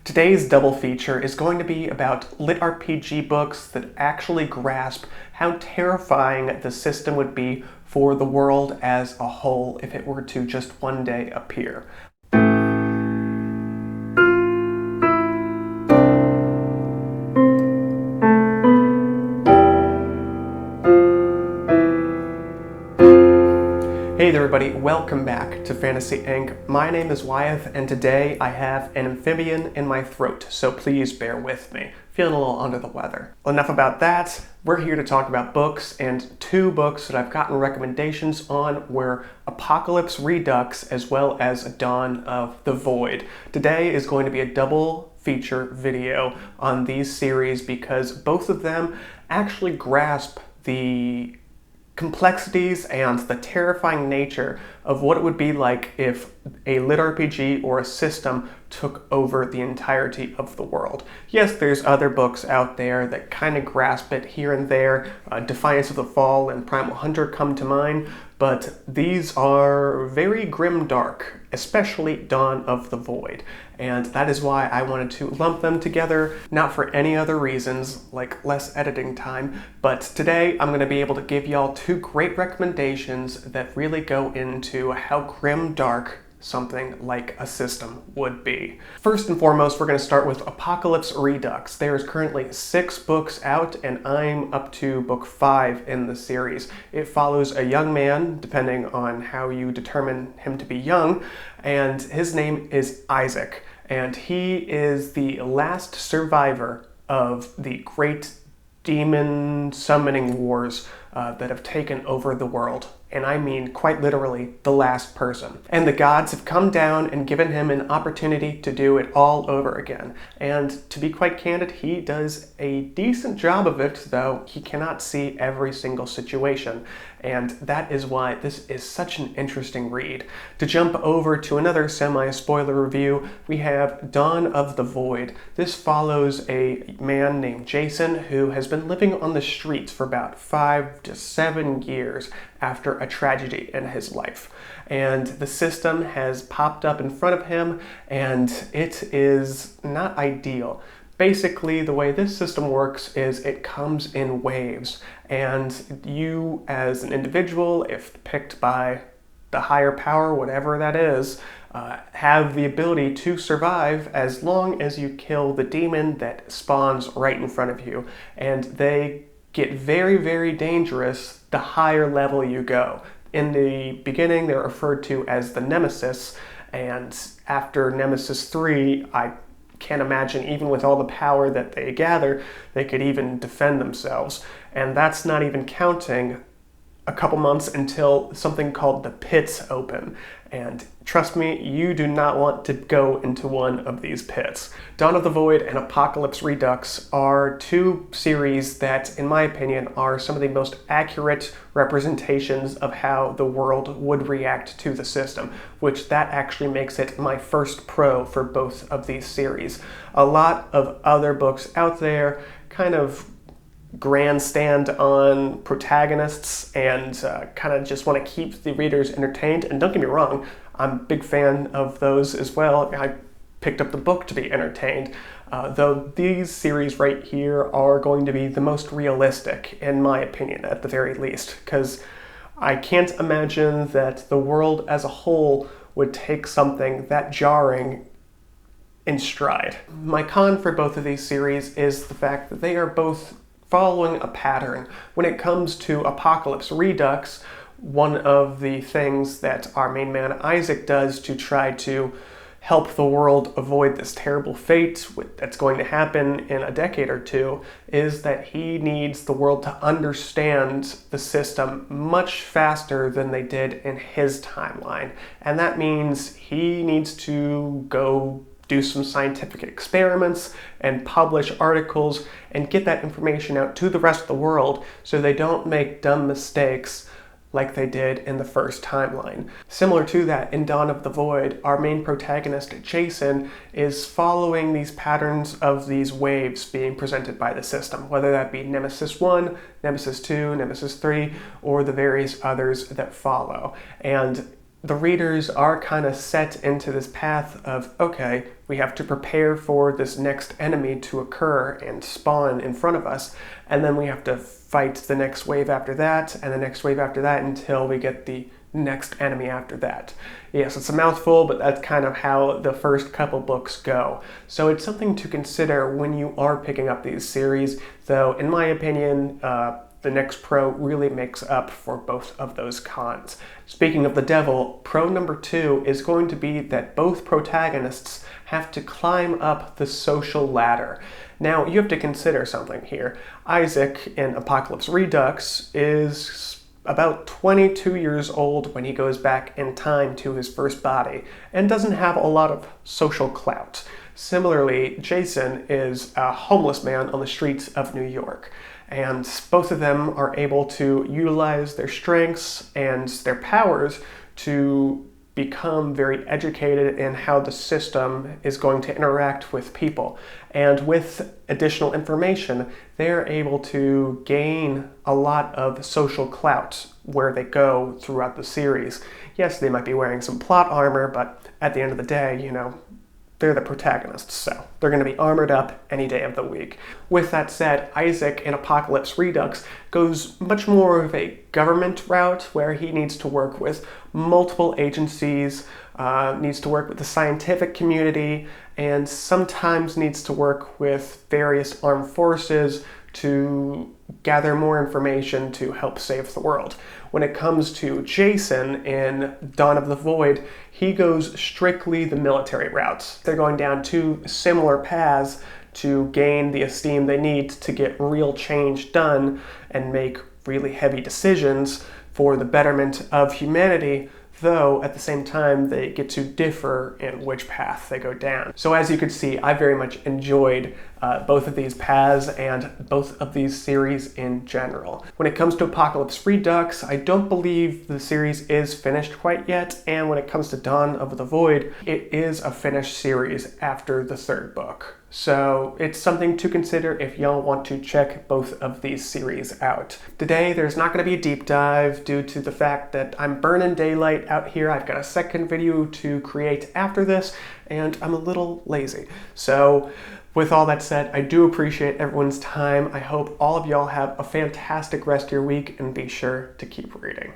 Today's double feature is going to be about LitRPG books that actually grasp how terrifying the system would be for the world as a whole if it were to just one day appear. Hey there everybody, welcome back to Fantasy Inc. My name is Wyeth, and today I have an amphibian in my throat, so please bear with me. Feeling a little under the weather. Well, enough about that. We're here to talk about books, and two books that I've gotten recommendations on were Apocalypse Redux as well as Dawn of the Void. Today is going to be a double feature video on these series because both of them actually grasp the complexities and the terrifying nature of what it would be like if a LitRPG or a system took over the entirety of the world. Yes, there's other books out there that kind of grasp it here and there. Defiance of the Fall and Primal Hunter come to mind, but these are very grim-dark, especially Dawn of the Void. And that is why I wanted to lump them together, not for any other reasons, like less editing time, but today I'm going to be able to give y'all two great recommendations that really go into how grim-dark something like a system would be. First and foremost, we're going to start with Apocalypse Redux. There is currently 6 books out, and I'm up to book 5 in the series. It follows a young man, depending on how you determine him to be young, and his name is Isaac, and he is the last survivor of the great demon summoning wars that have taken over the world. And I mean quite literally the last person. And the gods have come down and given him an opportunity to do it all over again. And to be quite candid, he does a decent job of it, though he cannot see every single situation. And that is why this is such an interesting read. To jump over to another semi-spoiler review, we have Dawn of the Void. This follows a man named Jason who has been living on the streets for about 5 to 7 years after a tragedy in his life. And the system has popped up in front of him, and it is not ideal. Basically, the way this system works is it comes in waves, and you as an individual, if picked by the higher power, whatever that is, have the ability to survive as long as you kill the demon that spawns right in front of you. And they get very, very dangerous the higher level you go. In the beginning, they're referred to as the Nemesis, and after Nemesis 3, I can't imagine, even with all the power that they gather, they could even defend themselves. And that's not even counting a couple months until something called the pits open. And trust me, you do not want to go into one of these pits. Dawn of the Void and Apocalypse Redux are two series that, in my opinion, are some of the most accurate representations of how the world would react to the system, which that actually makes it my first pro for both of these series. A lot of other books out there kind of grandstand on protagonists and kind of just want to keep the readers entertained. And don't get me wrong, I'm a big fan of those as well. I picked up the book to be entertained, though these series right here are going to be the most realistic, in my opinion, at the very least, because I can't imagine that the world as a whole would take something that jarring in stride. My con for both of these series is the fact that they are both following a pattern. When it comes to Apocalypse Redux, one of the things that our main man Isaac does to try to help the world avoid this terrible fate that's going to happen in a decade or two is that he needs the world to understand the system much faster than they did in his timeline. And that means he needs to go do some scientific experiments and publish articles and get that information out to the rest of the world so they don't make dumb mistakes like they did in the first timeline. Similar to that, in Dawn of the Void, our main protagonist, Jason, is following these patterns of these waves being presented by the system, whether that be Nemesis 1, Nemesis 2, Nemesis 3, or the various others that follow. And the readers are kind of set into this path of, okay, we have to prepare for this next enemy to occur and spawn in front of us, and then we have to fight the next wave after that, and the next wave after that, until we get the next enemy after that. Yes, it's a mouthful, but that's kind of how the first couple books go. So it's something to consider when you are picking up these series, though in my opinion, the next pro really makes up for both of those cons. Speaking of the devil, pro number 2 is going to be that both protagonists have to climb up the social ladder. Now, you have to consider something here. Isaac in Apocalypse Redux is about 22 years old when he goes back in time to his first body and doesn't have a lot of social clout. Similarly, Jason is a homeless man on the streets of New York, and both of them are able to utilize their strengths and their powers to become very educated in how the system is going to interact with people. And with additional information, they're able to gain a lot of social clout where they go throughout the series. Yes, they might be wearing some plot armor, but at the end of the day, you know, they're the protagonists, so they're going to be armored up any day of the week. With that said, Isaac in Apocalypse Redux goes much more of a government route where he needs to work with multiple agencies, needs to work with the scientific community, and sometimes needs to work with various armed forces to gather more information to help save the world. When it comes to Jason in Dawn of the Void, he goes strictly the military route. They're going down two similar paths to gain the esteem they need to get real change done and make really heavy decisions for the betterment of humanity, though at the same time they get to differ in which path they go down. So as you can see, I very much enjoyed both of these paths and both of these series in general. When it comes to Apocalypse Redux, I don't believe the series is finished quite yet, and when it comes to Dawn of the Void, it is a finished series after the third book. So it's something to consider if y'all want to check both of these series out. Today, there's not going to be a deep dive due to the fact that I'm burning daylight out here. I've got a second video to create after this, and I'm a little lazy. So with all that said, I do appreciate everyone's time. I hope all of y'all have a fantastic rest of your week, and be sure to keep reading.